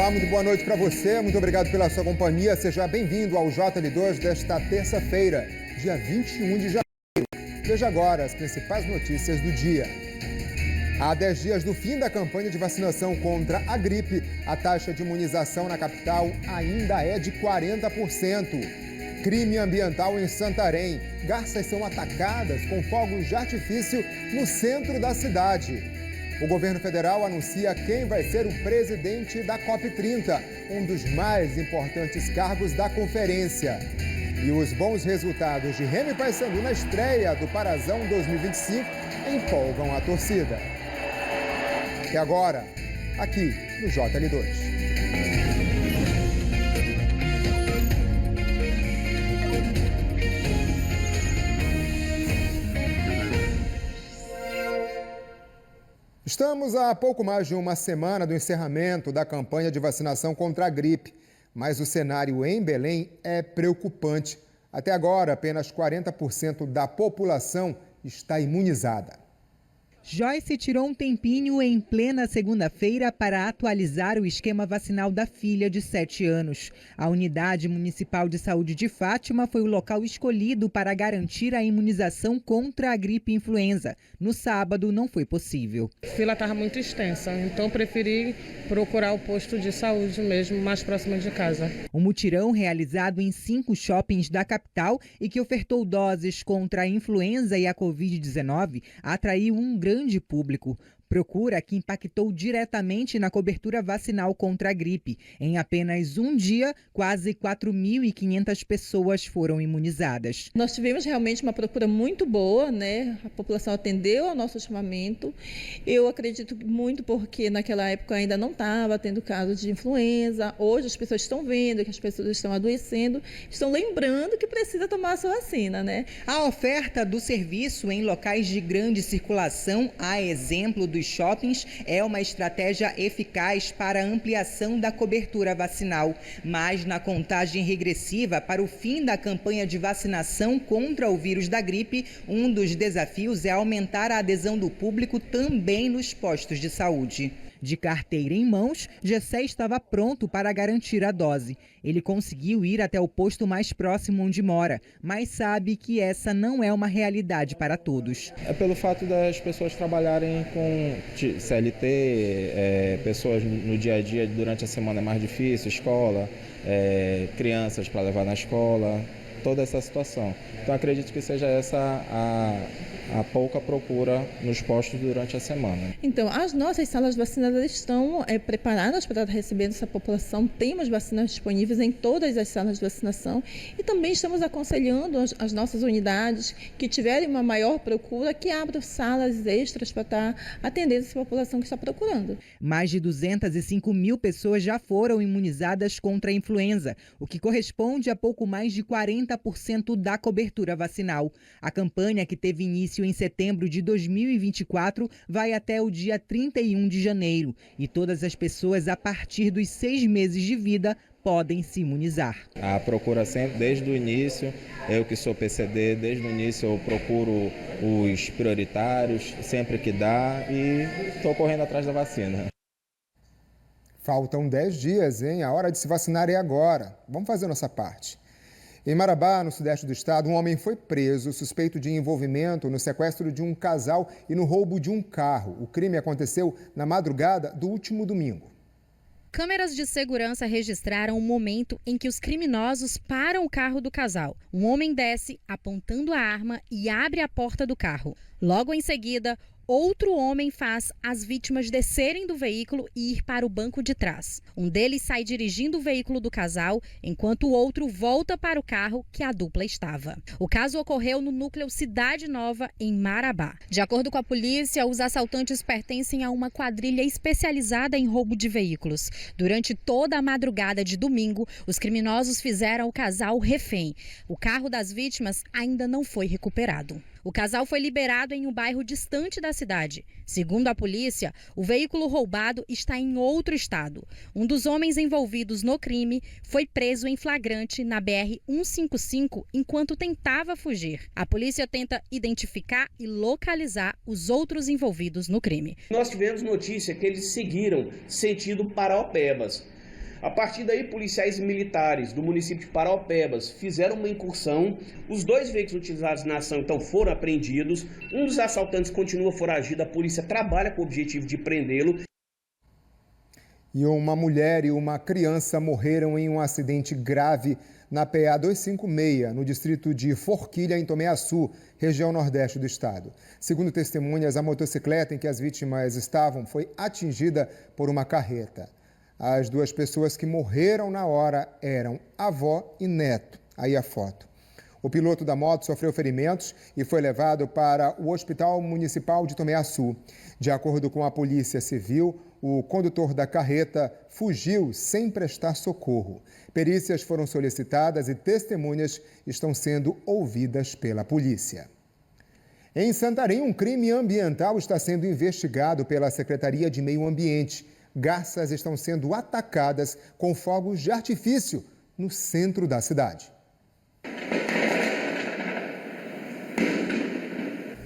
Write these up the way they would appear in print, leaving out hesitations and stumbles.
Olá, muito boa noite para você, muito obrigado pela sua companhia. Seja bem-vindo ao JL2 desta terça-feira, dia 21 de janeiro. Veja agora as principais notícias do dia. Há 10 dias do fim da campanha de vacinação contra a gripe, a taxa de imunização na capital ainda é de 40%. Crime ambiental em Santarém. Garças são atacadas com fogos de artifício no centro da cidade. O governo federal anuncia quem vai ser o presidente da COP30, um dos mais importantes cargos da conferência. E os bons resultados de Remo e Paysandu na estreia do Parazão 2025 empolgam a torcida. E agora, aqui no JL2. Estamos a pouco mais de uma semana do encerramento da campanha de vacinação contra a gripe, mas o cenário em Belém é preocupante. Até agora, apenas 40% da população está imunizada. Joyce tirou um tempinho em plena segunda-feira para atualizar o esquema vacinal da filha de 7 anos. A Unidade Municipal de Saúde de Fátima foi o local escolhido para garantir a imunização contra a gripe influenza. No sábado, não foi possível. A fila estava muito extensa, então preferi procurar o posto de saúde mesmo, mais próximo de casa. Um mutirão realizado em 5 shoppings da capital e que ofertou doses contra a influenza e a Covid-19 atraiu um grande público. Procura que impactou diretamente na cobertura vacinal contra a gripe. Em apenas um dia, quase 4.500 pessoas foram imunizadas. Nós tivemos realmente uma procura muito boa, né? A população atendeu ao nosso chamamento. Eu acredito muito porque naquela época ainda não estava tendo caso de influenza. Hoje as pessoas estão vendo que as pessoas estão adoecendo, estão lembrando que precisa tomar a sua vacina, né? A oferta do serviço em locais de grande circulação, a exemplo dos shoppings, é uma estratégia eficaz para a ampliação da cobertura vacinal. Mas na contagem regressiva para o fim da campanha de vacinação contra o vírus da gripe, um dos desafios é aumentar a adesão do público também nos postos de saúde. De carteira em mãos, Gessé estava pronto para garantir a dose. Ele conseguiu ir até o posto mais próximo onde mora, mas sabe que essa não é uma realidade para todos. É pelo fato das pessoas trabalharem com CLT, pessoas no dia a dia, durante a semana é mais difícil, escola, crianças para levar na escola, toda essa situação. Então acredito que seja essa a pouca procura nos postos durante a semana. Então, as nossas salas vacinadas estão preparadas para receber essa população. Temos vacinas disponíveis em todas as salas de vacinação e também estamos aconselhando as nossas unidades que tiverem uma maior procura que abram salas extras para estar atendendo essa população que está procurando. Mais de 205 mil pessoas já foram imunizadas contra a influenza, o que corresponde a pouco mais de 40% da cobertura vacinal. A campanha, que teve início em setembro de 2024, vai até o dia 31 de janeiro e todas as pessoas a partir dos 6 meses de vida podem se imunizar. A procura sempre, desde o início, eu que sou PCD, desde o início eu procuro os prioritários, sempre que dá, e estou correndo atrás da vacina. Faltam 10 dias, hein? A hora de se vacinar é agora. Vamos fazer nossa parte. Em Marabá, no sudeste do estado, um homem foi preso suspeito de envolvimento no sequestro de um casal e no roubo de um carro. O crime aconteceu na madrugada do último domingo. Câmeras de segurança registraram o momento em que os criminosos param o carro do casal. Um homem desce, apontando a arma, e abre a porta do carro. Logo em seguida, outro homem faz as vítimas descerem do veículo e ir para o banco de trás. Um deles sai dirigindo o veículo do casal, enquanto o outro volta para o carro que a dupla estava. O caso ocorreu no núcleo Cidade Nova, em Marabá. De acordo com a polícia, os assaltantes pertencem a uma quadrilha especializada em roubo de veículos. Durante toda a madrugada de domingo, os criminosos fizeram o casal refém. O carro das vítimas ainda não foi recuperado. O casal foi liberado em um bairro distante da cidade. Segundo a polícia, o veículo roubado está em outro estado. Um dos homens envolvidos no crime foi preso em flagrante na BR-155 enquanto tentava fugir. A polícia tenta identificar e localizar os outros envolvidos no crime. Nós tivemos notícia que eles seguiram sentido Paraopebas. A partir daí, policiais militares do município de Paraupebas fizeram uma incursão. Os 2 veículos utilizados na ação então foram apreendidos. Um dos assaltantes continua foragido. A polícia trabalha com o objetivo de prendê-lo. E uma mulher e uma criança morreram em um acidente grave na PA 256, no distrito de Forquilha, em Tomé-Açu, região nordeste do estado. Segundo testemunhas, a motocicleta em que as vítimas estavam foi atingida por uma carreta. As 2 pessoas que morreram na hora eram avó e neto. Aí a foto. O piloto da moto sofreu ferimentos e foi levado para o Hospital Municipal de Tomé-Açu. De acordo com a Polícia Civil, o condutor da carreta fugiu sem prestar socorro. Perícias foram solicitadas e testemunhas estão sendo ouvidas pela polícia. Em Santarém, um crime ambiental está sendo investigado pela Secretaria de Meio Ambiente. Garças estão sendo atacadas com fogos de artifício no centro da cidade.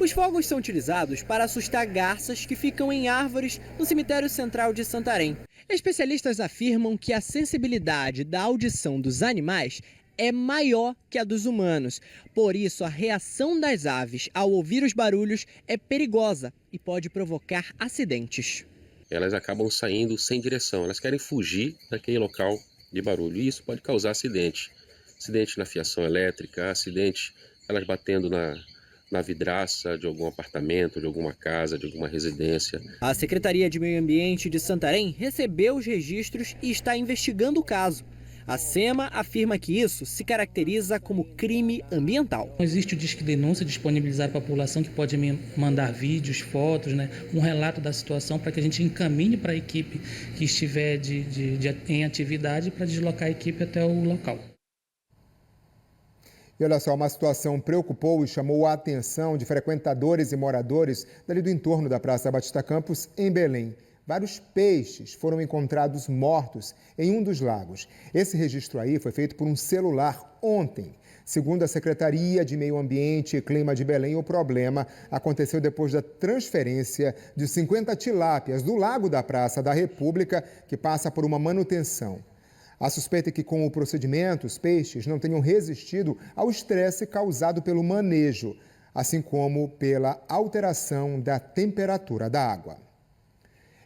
Os fogos são utilizados para assustar garças que ficam em árvores no cemitério central de Santarém. Especialistas afirmam que a sensibilidade da audição dos animais é maior que a dos humanos. Por isso, a reação das aves ao ouvir os barulhos é perigosa e pode provocar acidentes. Elas acabam saindo sem direção, elas querem fugir daquele local de barulho e isso pode causar acidente. Acidente na fiação elétrica, acidente elas batendo na vidraça de algum apartamento, de alguma casa, de alguma residência. A Secretaria de Meio Ambiente de Santarém recebeu os registros e está investigando o caso. A SEMA afirma que isso se caracteriza como crime ambiental. Existe o Disque Denúncia disponibilizado para a população que pode me mandar vídeos, fotos, um relato da situação para que a gente encaminhe para a equipe que estiver em atividade para deslocar a equipe até o local. E olha só, uma situação preocupou e chamou a atenção de frequentadores e moradores dali do entorno da Praça Batista Campos, em Belém. Vários peixes foram encontrados mortos em um dos lagos. Esse registro aí foi feito por um celular ontem. Segundo a Secretaria de Meio Ambiente e Clima de Belém, o problema aconteceu depois da transferência de 50 tilápias do Lago da Praça da República, que passa por uma manutenção. A suspeita é que, com o procedimento, os peixes não tenham resistido ao estresse causado pelo manejo, assim como pela alteração da temperatura da água.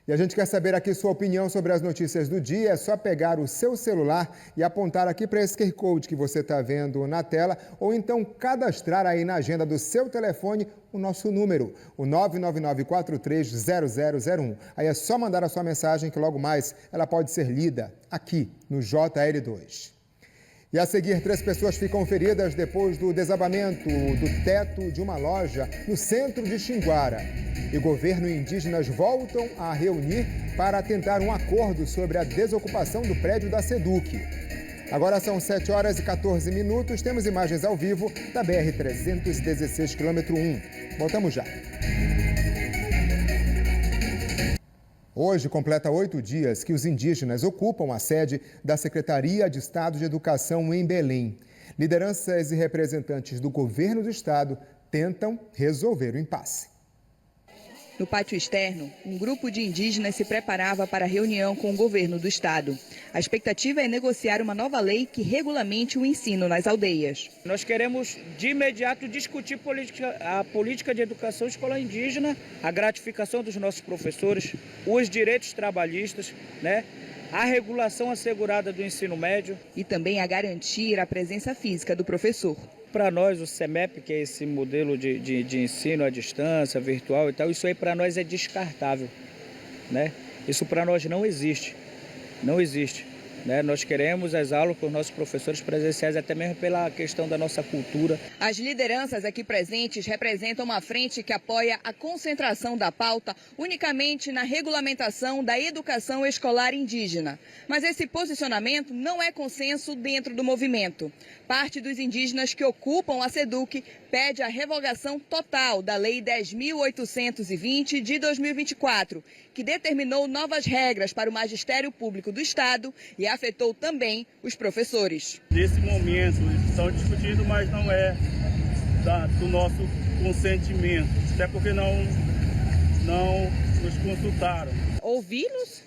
E a gente quer saber aqui sua opinião sobre as notícias do dia. É só pegar o seu celular e apontar aqui para esse QR Code que você está vendo na tela, ou então cadastrar aí na agenda do seu telefone o nosso número, o 999430001. Aí é só mandar a sua mensagem que logo mais ela pode ser lida aqui no JL2. E a seguir, 3 pessoas ficam feridas depois do desabamento do teto de uma loja no centro de Xinguara. E governo e indígenas voltam a reunir para tentar um acordo sobre a desocupação do prédio da SEDUC. Agora são 7h14. Temos imagens ao vivo da BR-316, quilômetro 1. Voltamos já. Hoje completa 8 dias que os indígenas ocupam a sede da Secretaria de Estado de Educação em Belém. Lideranças e representantes do governo do estado tentam resolver o impasse. No pátio externo, um grupo de indígenas se preparava para a reunião com o governo do estado. A expectativa é negociar uma nova lei que regulamente o ensino nas aldeias. Nós queremos, de imediato, discutir a política de educação escolar indígena, a gratificação dos nossos professores, os direitos trabalhistas, a regulação assegurada do ensino médio. E também a garantir a presença física do professor. Para nós, o CEMEP, que é esse modelo de ensino à distância, virtual e tal, isso aí para nós é descartável, Isso para nós não existe, Nós queremos as aulas com os nossos professores presenciais, até mesmo pela questão da nossa cultura. As lideranças aqui presentes representam uma frente que apoia a concentração da pauta unicamente na regulamentação da educação escolar indígena. Mas esse posicionamento não é consenso dentro do movimento. Parte dos indígenas que ocupam a SEDUC pede a revogação total da Lei 10.820 de 2024, que determinou novas regras para o magistério público do estado e afetou também os professores. Nesse momento, eles estão discutindo, mas não é do nosso consentimento, até porque não nos consultaram. Ouvi-los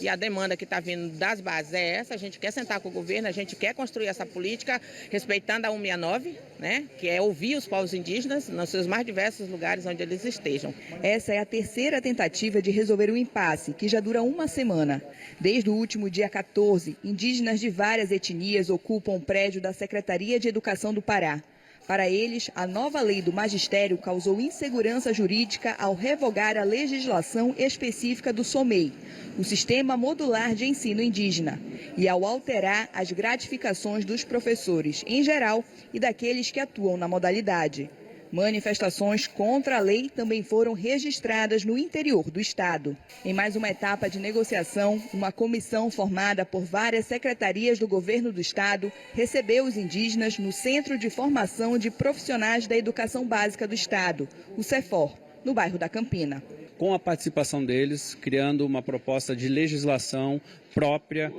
E a demanda que está vindo das bases é essa, a gente quer sentar com o governo, a gente quer construir essa política respeitando a 169, né, que é ouvir os povos indígenas nos seus mais diversos lugares onde eles estejam. Essa é a terceira tentativa de resolver o impasse, que já dura uma semana. Desde o último dia 14, indígenas de várias etnias ocupam o prédio da Secretaria de Educação do Pará. Para eles, a nova lei do magistério causou insegurança jurídica ao revogar a legislação específica do SOMEI, o Sistema Modular de Ensino Indígena, e ao alterar as gratificações dos professores em geral e daqueles que atuam na modalidade. Manifestações contra a lei também foram registradas no interior do estado. Em mais uma etapa de negociação, uma comissão formada por várias secretarias do governo do estado recebeu os indígenas no Centro de Formação de Profissionais da Educação Básica do Estado, o CEFOR, no bairro da Campina. Com a participação deles, criando uma proposta de legislação própria,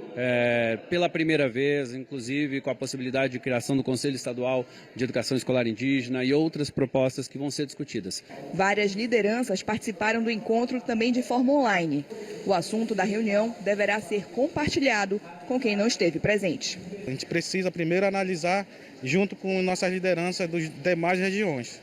pela primeira vez, inclusive com a possibilidade de criação do Conselho Estadual de Educação Escolar Indígena e outras propostas que vão ser discutidas. Várias lideranças participaram do encontro também de forma online. O assunto da reunião deverá ser compartilhado com quem não esteve presente. A gente precisa primeiro analisar junto com nossas lideranças das demais regiões.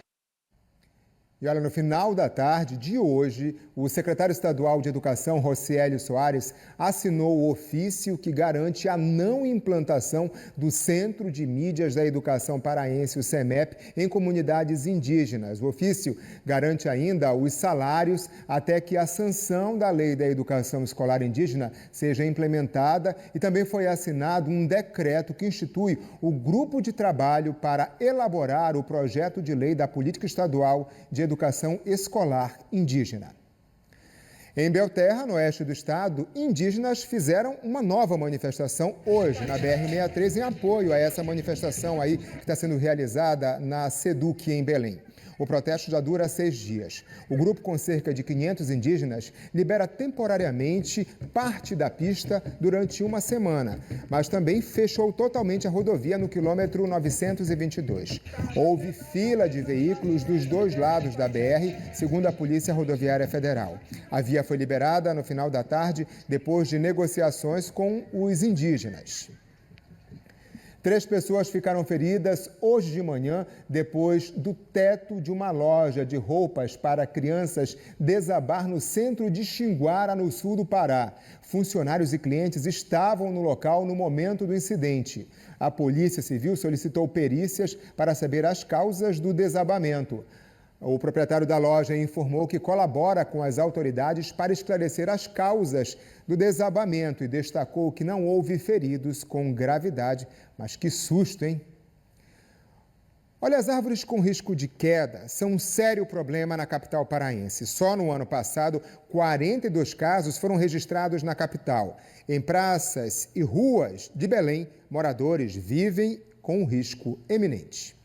E olha, no final da tarde de hoje, o secretário estadual de Educação, Rociélio Soares, assinou o ofício que garante a não implantação do Centro de Mídias da Educação Paraense, o CEMEP, em comunidades indígenas. O ofício garante ainda os salários até que a sanção da Lei da Educação Escolar Indígena seja implementada, e também foi assinado um decreto que institui o grupo de trabalho para elaborar o projeto de lei da Política Estadual de Educação Escolar Indígena. Em Belterra, no oeste do estado, indígenas fizeram uma nova manifestação hoje na BR-63 em apoio a essa manifestação aí que está sendo realizada na SEDUC em Belém. O protesto já dura 6 dias. O grupo, com cerca de 500 indígenas, libera temporariamente parte da pista durante uma semana, mas também fechou totalmente a rodovia no quilômetro 922. Houve fila de veículos dos dois lados da BR, segundo a Polícia Rodoviária Federal. A via foi liberada no final da tarde, depois de negociações com os indígenas. 3 pessoas ficaram feridas hoje de manhã depois do teto de uma loja de roupas para crianças desabar no centro de Xinguara, no sul do Pará. Funcionários e clientes estavam no local no momento do incidente. A Polícia Civil solicitou perícias para saber as causas do desabamento. O proprietário da loja informou que colabora com as autoridades para esclarecer as causas do desabamento e destacou que não houve feridos com gravidade. Mas que susto, hein? Olha, as árvores com risco de queda são um sério problema na capital paraense. Só no ano passado, 42 casos foram registrados na capital. Em praças e ruas de Belém, moradores vivem com um risco eminente.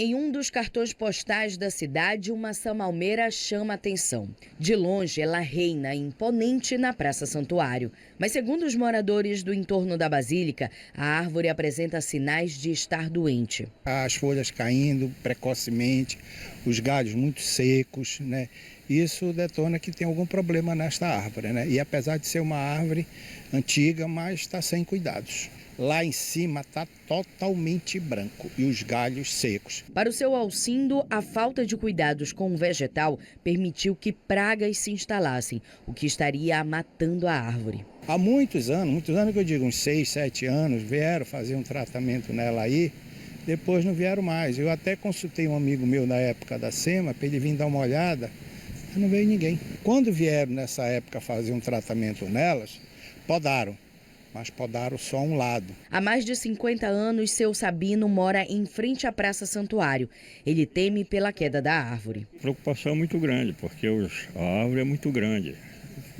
Em um dos cartões postais da cidade, uma samalmeira chama a atenção. De longe, ela reina imponente na Praça Santuário. Mas, segundo os moradores do entorno da Basílica, a árvore apresenta sinais de estar doente. As folhas caindo precocemente, os galhos muito secos, né? Isso detona que tem algum problema nesta árvore, né? E apesar de ser uma árvore antiga, mas está sem cuidados. Lá em cima está totalmente branco e os galhos secos. Para o seu Alcindo, a falta de cuidados com o vegetal permitiu que pragas se instalassem, o que estaria matando a árvore. Há muitos anos que eu digo, uns 6, 7 anos, vieram fazer um tratamento nela aí, depois não vieram mais. Eu até consultei um amigo meu na época da SEMA para ele vir dar uma olhada, mas não veio ninguém. Quando vieram nessa época fazer um tratamento nelas, podaram. Mas podaram só um lado. Há mais de 50 anos, seu Sabino mora em frente à Praça Santuário. Ele teme pela queda da árvore. A preocupação é muito grande, porque a árvore é muito grande.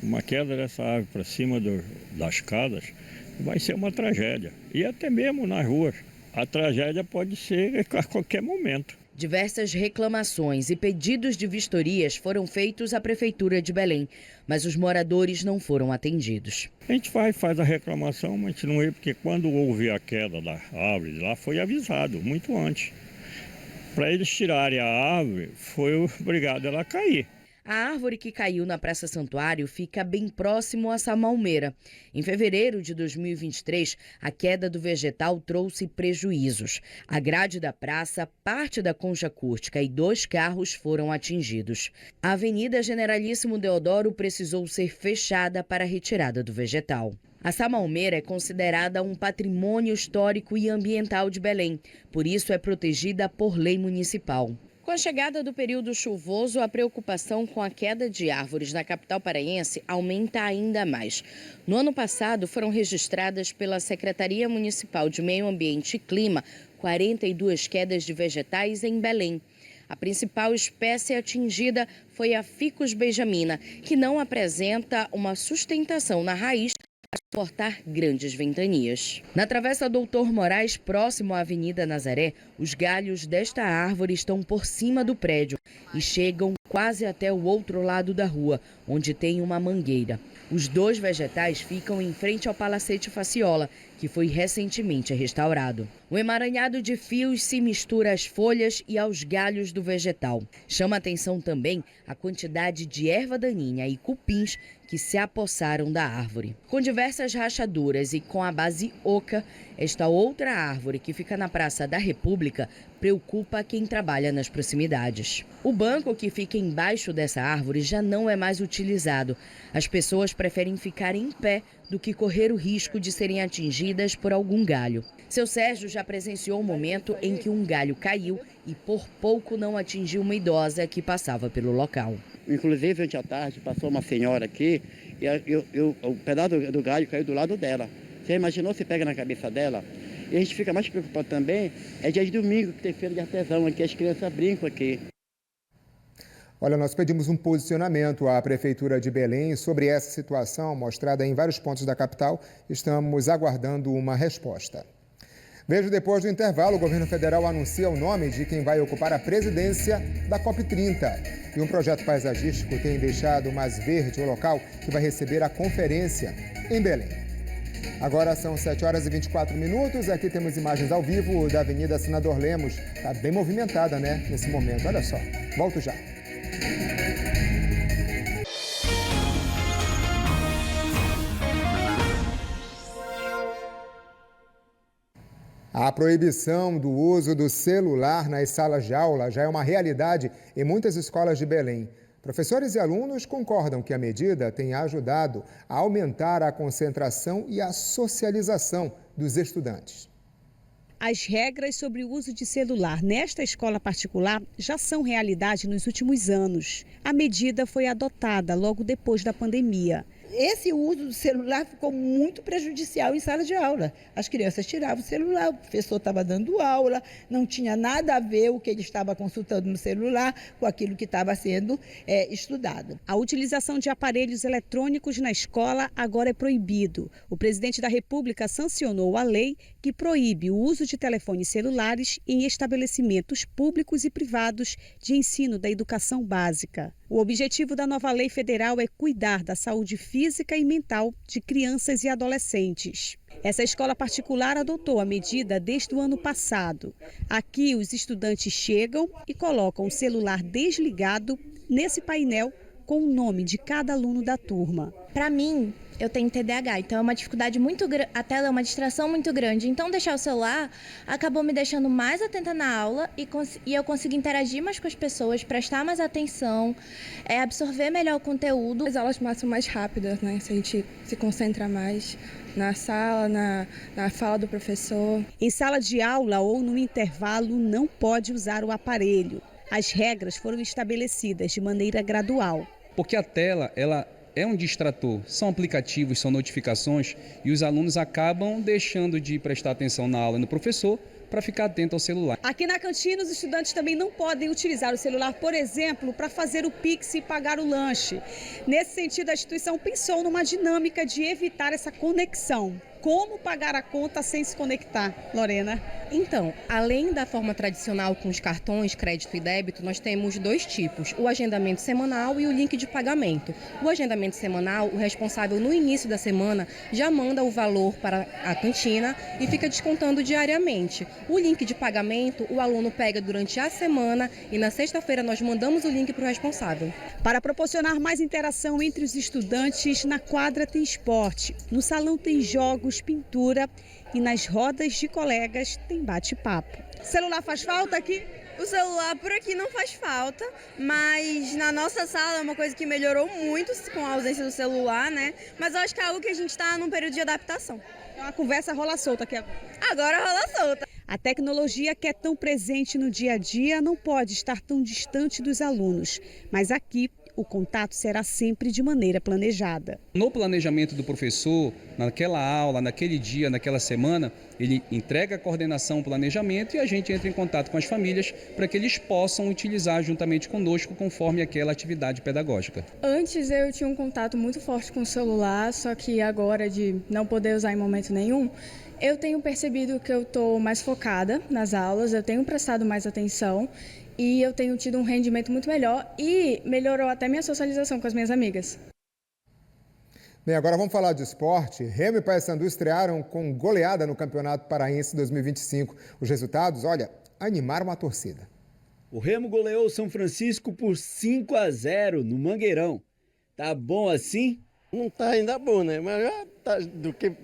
Uma queda dessa árvore para cima das escadas vai ser uma tragédia. E até mesmo nas ruas. A tragédia pode ser a qualquer momento. Diversas reclamações e pedidos de vistorias foram feitos à Prefeitura de Belém, mas os moradores não foram atendidos. A gente faz a reclamação, mas a gente não é, porque quando houve a queda da árvore lá foi avisado, muito antes. Para eles tirarem a árvore, foi obrigado ela a cair. A árvore que caiu na Praça Santuário fica bem próximo a Samalmeira. Em fevereiro de 2023, a queda do vegetal trouxe prejuízos. A grade da praça, parte da concha acústica e 2 carros foram atingidos. A Avenida Generalíssimo Deodoro precisou ser fechada para a retirada do vegetal. A Samalmeira é considerada um patrimônio histórico e ambiental de Belém, por isso é protegida por lei municipal. Com a chegada do período chuvoso, a preocupação com a queda de árvores na capital paraense aumenta ainda mais. No ano passado, foram registradas pela Secretaria Municipal de Meio Ambiente e Clima 42 quedas de vegetais em Belém. A principal espécie atingida foi a Ficus benjamina, que não apresenta uma sustentação na raiz a suportar grandes ventanias. Na Travessa Doutor Moraes, próximo à Avenida Nazaré, os galhos desta árvore estão por cima do prédio e chegam quase até o outro lado da rua, onde tem uma mangueira. Os 2 vegetais ficam em frente ao Palacete Faciola, que foi recentemente restaurado. O emaranhado de fios se mistura às folhas e aos galhos do vegetal. Chama atenção também a quantidade de erva daninha e cupins que se apossaram da árvore. Com diversas rachaduras e com a base oca, esta outra árvore que fica na Praça da República preocupa quem trabalha nas proximidades. O banco que fica embaixo dessa árvore já não é mais utilizado. As pessoas preferem ficar em pé do que correr o risco de serem atingidas por algum galho. Seu Sérgio já presenciou o momento em que um galho caiu e por pouco não atingiu uma idosa que passava pelo local. Inclusive, ontem à tarde, passou uma senhora aqui e o pedaço do galho caiu do lado dela. Você imaginou se pega na cabeça dela? E a gente fica mais preocupado também, é dia de domingo que tem feira de artesão, aqui as crianças brincam aqui. Olha, nós pedimos um posicionamento à Prefeitura de Belém sobre essa situação mostrada em vários pontos da capital. Estamos aguardando uma resposta. Veja, depois do intervalo, o governo federal anuncia o nome de quem vai ocupar a presidência da COP30. E um projeto paisagístico tem deixado mais verde o local que vai receber a conferência em Belém. Agora são 7h24. Aqui temos imagens ao vivo da Avenida Senador Lemos. Está bem movimentada, né, nesse momento. Olha só. Volto já. A proibição do uso do celular nas salas de aula já é uma realidade em muitas escolas de Belém. Professores e alunos concordam que a medida tem ajudado a aumentar a concentração e a socialização dos estudantes. As regras sobre o uso de celular nesta escola particular já são realidade nos últimos anos. A medida foi adotada logo depois da pandemia. Esse uso do celular ficou muito prejudicial em sala de aula. As crianças tiravam o celular, o professor estava dando aula, não tinha nada a ver o que ele estava consultando no celular com aquilo que estava sendo estudado. A utilização de aparelhos eletrônicos na escola agora é proibido. O presidente da República sancionou a lei que proíbe o uso de telefones celulares em estabelecimentos públicos e privados de ensino da educação básica. O objetivo da nova lei federal é cuidar da saúde física e mental de crianças e adolescentes. Essa escola particular adotou a medida desde o ano passado. Aqui, os estudantes chegam e colocam o celular desligado nesse painel com o nome de cada aluno da turma. Para mim, eu tenho TDAH, então é uma dificuldade muito grande, a tela é uma distração muito grande. Então, deixar o celular acabou me deixando mais atenta na aula e eu consegui interagir mais com as pessoas, prestar mais atenção, absorver melhor o conteúdo. As aulas são mais rápidas, né? Se a gente se concentra mais na sala, na fala do professor. Em sala de aula ou no intervalo, não pode usar o aparelho. As regras foram estabelecidas de maneira gradual. Porque a tela, ela é um distrator, são aplicativos, são notificações e os alunos acabam deixando de prestar atenção na aula e no professor para ficar atento ao celular. Aqui na cantina, os estudantes também não podem utilizar o celular, por exemplo, para fazer o Pix e pagar o lanche. Nesse sentido, a instituição pensou numa dinâmica de evitar essa conexão. como pagar a conta sem se conectar. Lorena? Então, além da forma tradicional com os cartões, crédito e débito, nós temos dois tipos, o agendamento semanal e o link de pagamento. O agendamento semanal, o responsável no início da semana já manda o valor para a cantina e fica descontando diariamente. O link de pagamento, o aluno pega durante a semana e na sexta-feira nós mandamos o link para o responsável. Para proporcionar mais interação entre os estudantes, na quadra tem esporte, no salão tem jogos, pintura e nas rodas de colegas tem bate-papo. Celular faz falta aqui? O celular por aqui não faz falta, mas na nossa sala é uma coisa que melhorou muito com a ausência do celular, né? Mas eu acho que é algo que a gente está num período de adaptação. Então a conversa rola solta aqui agora. Agora rola solta. A tecnologia que é tão presente no dia a dia não pode estar tão distante dos alunos, mas aqui o contato será sempre de maneira planejada. No planejamento do professor, naquela aula, naquele dia, naquela semana, ele entrega a coordenação, o planejamento e a gente entra em contato com as famílias para que eles possam utilizar juntamente conosco conforme aquela atividade pedagógica. Antes eu tinha um contato muito forte com o celular, só que agora de não poder usar em momento nenhum, eu tenho percebido que eu estou mais focada nas aulas, eu tenho prestado mais atenção e eu tenho tido um rendimento muito melhor e melhorou até minha socialização com as minhas amigas. Bem, agora vamos falar de esporte. Remo e Paysandu estrearam com goleada no Campeonato Paraense 2025. Os resultados, olha, animaram a torcida. O Remo goleou o São Francisco por 5-0 no Mangueirão. Tá bom assim? Não tá ainda bom, né? Mas já tá,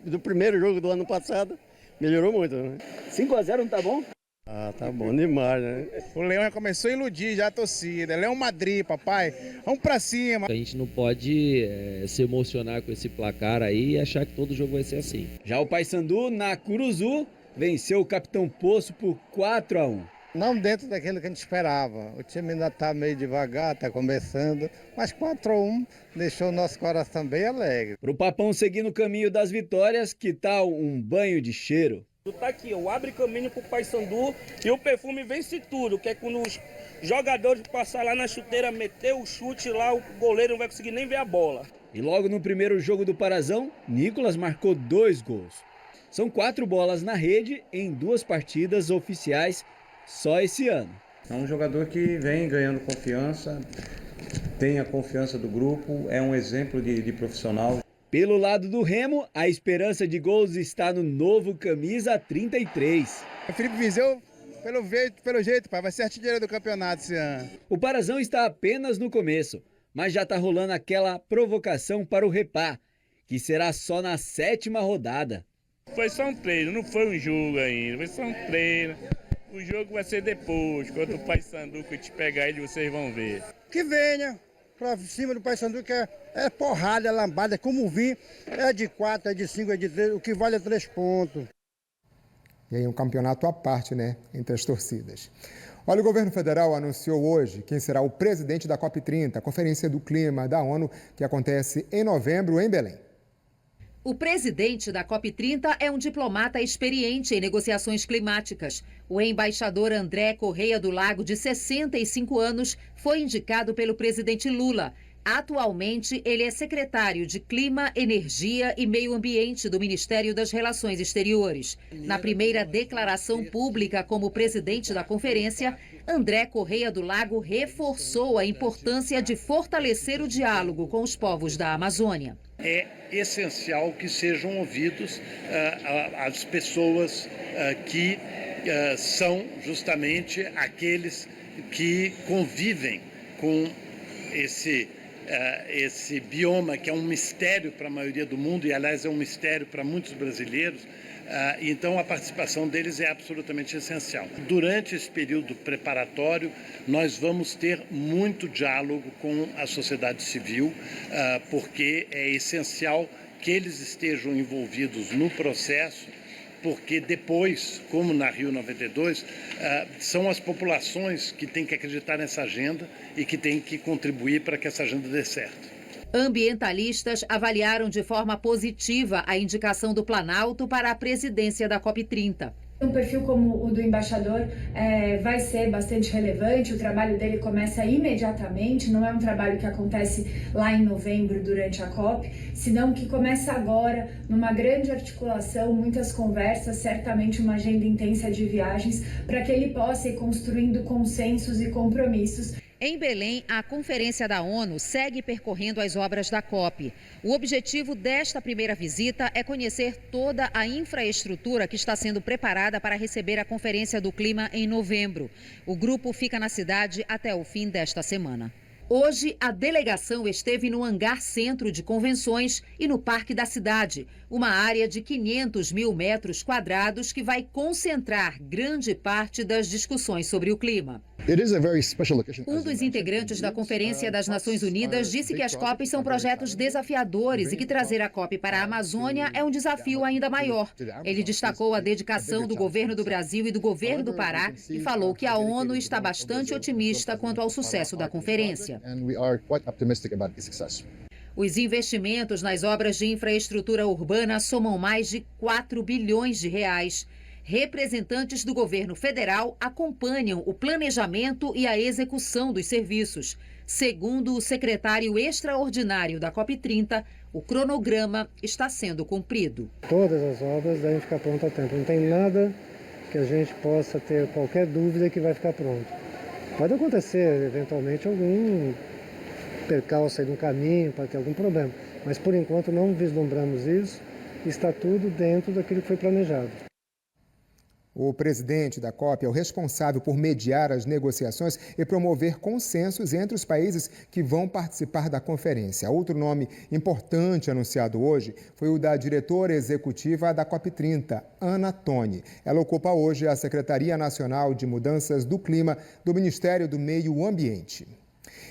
do primeiro jogo do ano passado, melhorou muito, né? 5-0 não tá bom? Ah, tá bom demais, né? O Leão já começou a iludir já a torcida. Leão Madrid, papai. Vamos pra cima. A gente não pode se emocionar com esse placar aí e achar que todo jogo vai ser assim. Já o Paysandu, na Curuzu, venceu o Capitão Poço por 4-1. Não dentro daquilo que a gente esperava. O time ainda está meio devagar, está começando, mas 4-1 deixou o nosso coração bem alegre. Pro Papão seguir no caminho das vitórias, que tal um banho de cheiro? Tá aqui, ó, abre caminho pro Paysandu e o perfume vence tudo, que é quando os jogadores passar lá na chuteira, meter o chute lá, o goleiro não vai conseguir nem ver a bola. E logo no primeiro jogo do Parazão, Nicolas marcou 2 gols. São 4 bolas na rede em 2 partidas oficiais só esse ano. É um jogador que vem ganhando confiança, tem a confiança do grupo, é um exemplo de profissional. Pelo lado do Remo, a esperança de gols está no novo camisa 33. O Felipe Viseu, pelo jeito, pai, vai ser artilheiro do campeonato esse ano. O Parazão está apenas no começo, mas já está rolando aquela provocação para o Repá, que será só na 7ª rodada. Foi só um treino, não foi um jogo ainda, foi só um treino. O jogo vai ser depois, quando o Paysandu que te pegar ele, vocês vão ver. Que venha pra cima do Paysandu, que é porrada, é lambada, como vir, é de 4, é de 5, é de 3, o que vale é 3 pontos. E aí um campeonato à parte, né, entre as torcidas. Olha, o governo federal anunciou hoje quem será o presidente da COP30, a Conferência do Clima da ONU, que acontece em novembro em Belém. O presidente da COP30 é um diplomata experiente em negociações climáticas. O embaixador André Correia do Lago, de 65 anos, foi indicado pelo presidente Lula. Atualmente, ele é secretário de Clima, Energia e Meio Ambiente do Ministério das Relações Exteriores. Na primeira declaração pública como presidente da conferência, André Correia do Lago reforçou a importância de fortalecer o diálogo com os povos da Amazônia. É essencial que sejam ouvidos as pessoas que são justamente aqueles que convivem com esse bioma, que é um mistério para a maioria do mundo e, aliás, é um mistério para muitos brasileiros. Então, a participação deles é absolutamente essencial. Durante esse período preparatório, nós vamos ter muito diálogo com a sociedade civil, porque é essencial que eles estejam envolvidos no processo, porque depois, como na Rio 92, são as populações que têm que acreditar nessa agenda e que têm que contribuir para que essa agenda dê certo. Ambientalistas avaliaram de forma positiva a indicação do Planalto para a presidência da COP30. Um perfil como o do embaixador vai ser bastante relevante, o trabalho dele começa imediatamente, não é um trabalho que acontece lá em novembro durante a COP, senão que começa agora, numa grande articulação, muitas conversas, certamente uma agenda intensa de viagens, para que ele possa ir construindo consensos e compromissos. Em Belém, a Conferência da ONU segue percorrendo as obras da COP. O objetivo desta primeira visita é conhecer toda a infraestrutura que está sendo preparada para receber a Conferência do Clima em novembro. O grupo fica na cidade até o fim desta semana. Hoje, a delegação esteve no Hangar Centro de Convenções e no Parque da Cidade, uma área de 500 mil metros quadrados que vai concentrar grande parte das discussões sobre o clima. Um dos integrantes da Conferência das Nações Unidas disse que as COPs são projetos desafiadores e que trazer a COP para a Amazônia é um desafio ainda maior. Ele destacou a dedicação do governo do Brasil e do governo do Pará e falou que a ONU está bastante otimista quanto ao sucesso da conferência. Os investimentos nas obras de infraestrutura urbana somam mais de 4 bilhões de reais. Representantes do governo federal acompanham o planejamento e a execução dos serviços. Segundo o secretário extraordinário da COP30, o cronograma está sendo cumprido. Todas as obras devem ficar prontas a tempo. Não tem nada que a gente possa ter qualquer dúvida que vai ficar pronto. Pode acontecer, eventualmente, algum percalço aí no caminho, pode ter algum problema. Mas, por enquanto, não vislumbramos isso. Está tudo dentro daquilo que foi planejado. O presidente da COP é o responsável por mediar as negociações e promover consensos entre os países que vão participar da conferência. Outro nome importante anunciado hoje foi o da diretora executiva da COP30, Ana Toni. Ela ocupa hoje a Secretaria Nacional de Mudanças do Clima do Ministério do Meio Ambiente.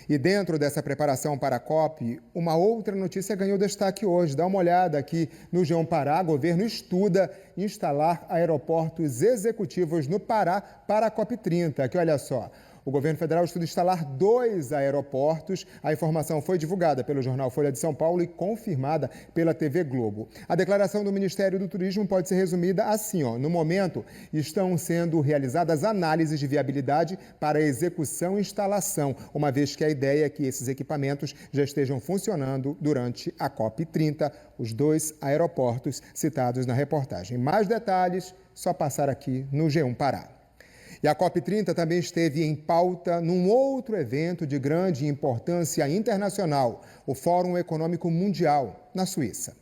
E dentro dessa preparação para a COP, uma outra notícia ganhou destaque hoje. Dá uma olhada aqui no G1 Pará. O governo estuda instalar aeroportos executivos no Pará para a COP30. Aqui, olha só. O governo federal estuda instalar 2 aeroportos. A informação foi divulgada pelo jornal Folha de São Paulo e confirmada pela TV Globo. A declaração do Ministério do Turismo pode ser resumida assim, no momento, estão sendo realizadas análises de viabilidade para execução e instalação, uma vez que a ideia é que esses equipamentos já estejam funcionando durante a COP30, os 2 aeroportos citados na reportagem. Mais detalhes, só passar aqui no G1 Pará. E a COP30 também esteve em pauta num outro evento de grande importância internacional, o Fórum Econômico Mundial, na Suíça.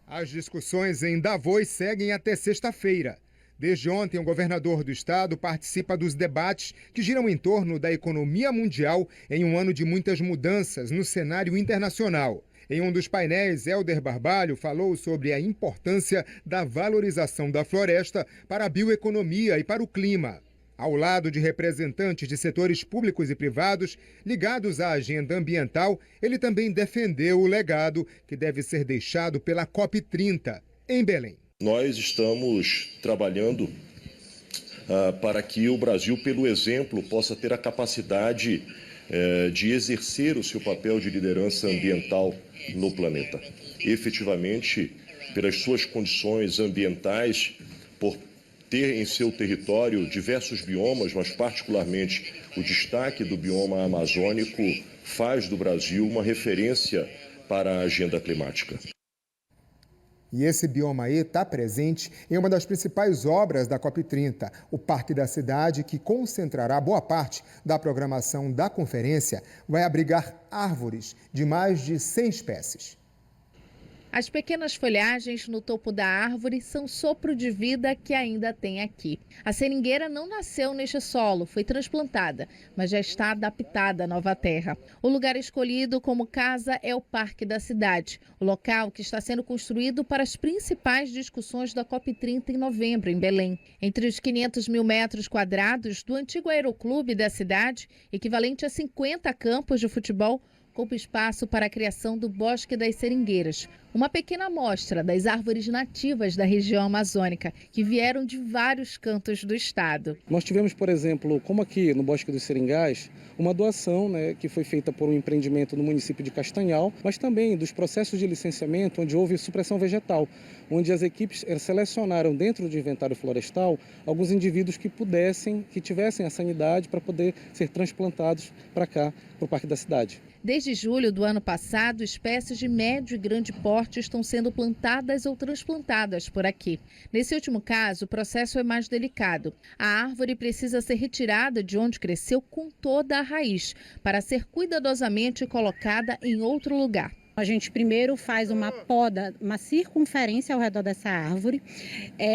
As discussões em Davos seguem até sexta-feira. Desde ontem, o governador do estado participa dos debates que giram em torno da economia mundial em um ano de muitas mudanças no cenário internacional. Em um dos painéis, Helder Barbalho falou sobre a importância da valorização da floresta para a bioeconomia e para o clima. Ao lado de representantes de setores públicos e privados ligados à agenda ambiental, ele também defendeu o legado que deve ser deixado pela COP30, em Belém. Nós estamos trabalhando para que o Brasil, pelo exemplo, possa ter a capacidade de exercer o seu papel de liderança ambiental no planeta. Efetivamente, pelas suas condições ambientais, por ter em seu território diversos biomas, mas particularmente o destaque do bioma amazônico, faz do Brasil uma referência para a agenda climática. E esse bioma aí está presente em uma das principais obras da COP30, o Parque da Cidade, que concentrará boa parte da programação da conferência, vai abrigar árvores de mais de 100 espécies. As pequenas folhagens no topo da árvore são sopro de vida que ainda tem aqui. A seringueira não nasceu neste solo, foi transplantada, mas já está adaptada à nova terra. O lugar escolhido como casa é o Parque da Cidade, o local que está sendo construído para as principais discussões da COP30 em novembro, em Belém. Entre os 500 mil metros quadrados do antigo aeroclube da cidade, equivalente a 50 campos de futebol, ocupa espaço para a criação do Bosque das Seringueiras, Uma pequena amostra das árvores nativas da região amazônica, que vieram de vários cantos do estado. Nós tivemos, por exemplo, como aqui no Bosque dos Seringais, uma doação, que foi feita por um empreendimento no município de Castanhal, mas também dos processos de licenciamento onde houve supressão vegetal, onde as equipes selecionaram dentro do inventário florestal alguns indivíduos que tivessem a sanidade para poder ser transplantados para cá, para o Parque da Cidade. Desde julho do ano passado, espécies de médio e grande porte estão sendo plantadas ou transplantadas por aqui. Nesse último caso, o processo é mais delicado. A árvore precisa ser retirada de onde cresceu com toda a raiz, para ser cuidadosamente colocada em outro lugar. A gente primeiro faz uma poda, uma circunferência ao redor dessa árvore,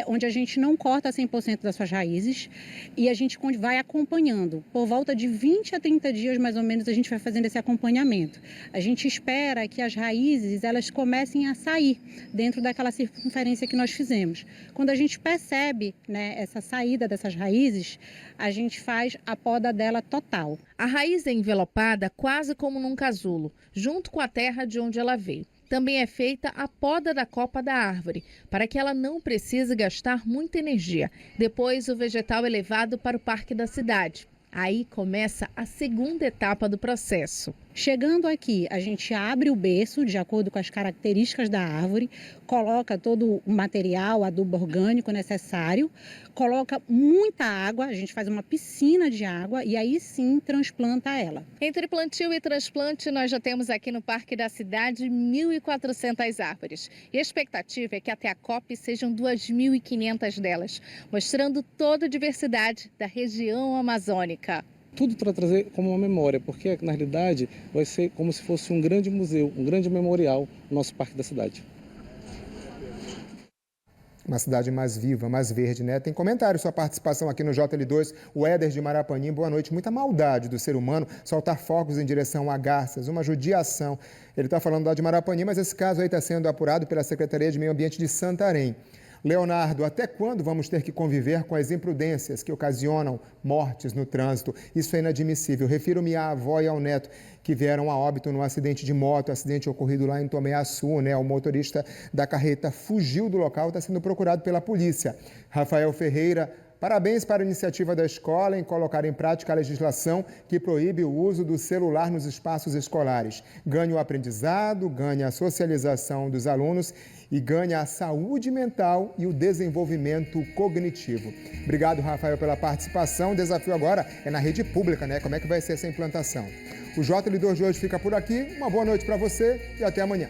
onde a gente não corta 100% das suas raízes e a gente vai acompanhando. Por volta de 20 a 30 dias, mais ou menos, a gente vai fazendo esse acompanhamento. A gente espera que as raízes elas comecem a sair dentro daquela circunferência que nós fizemos. Quando a gente percebe, essa saída dessas raízes, a gente faz a poda dela total. A raiz é envelopada quase como num casulo, junto com a terra de onde ela veio. Também é feita a poda da copa da árvore, para que ela não precise gastar muita energia. Depois, o vegetal é levado para o Parque da Cidade. Aí começa a segunda etapa do processo. Chegando aqui, a gente abre o berço de acordo com as características da árvore, coloca todo o material, adubo orgânico necessário, coloca muita água, a gente faz uma piscina de água e aí sim transplanta ela. Entre plantio e transplante, nós já temos aqui no Parque da Cidade 1.400 árvores. E a expectativa é que até a COP sejam 2.500 delas, mostrando toda a diversidade da região amazônica. Tudo para trazer como uma memória, porque na realidade vai ser como se fosse um grande museu, um grande memorial no nosso Parque da Cidade. Uma cidade mais viva, mais verde, né? Tem comentário, sua participação aqui no JL2, o Éder de Marapanim, boa noite. Muita maldade do ser humano soltar fogos em direção a garças, uma judiação. Ele está falando lá de Marapanim, mas esse caso aí está sendo apurado pela Secretaria de Meio Ambiente de Santarém. Leonardo, até quando vamos ter que conviver com as imprudências que ocasionam mortes no trânsito? Isso é inadmissível. Refiro-me à avó e ao neto que vieram a óbito num acidente de moto, acidente ocorrido lá em Tomé-Açu, né? O motorista da carreta fugiu do local e está sendo procurado pela polícia. Rafael Ferreira, parabéns para a iniciativa da escola em colocar em prática a legislação que proíbe o uso do celular nos espaços escolares. Ganha o aprendizado, ganha a socialização dos alunos e ganha a saúde mental e o desenvolvimento cognitivo. Obrigado, Rafael, pela participação. O desafio agora é na rede pública, né? Como é que vai ser essa implantação? O JL2 de hoje fica por aqui. Uma boa noite para você e até amanhã.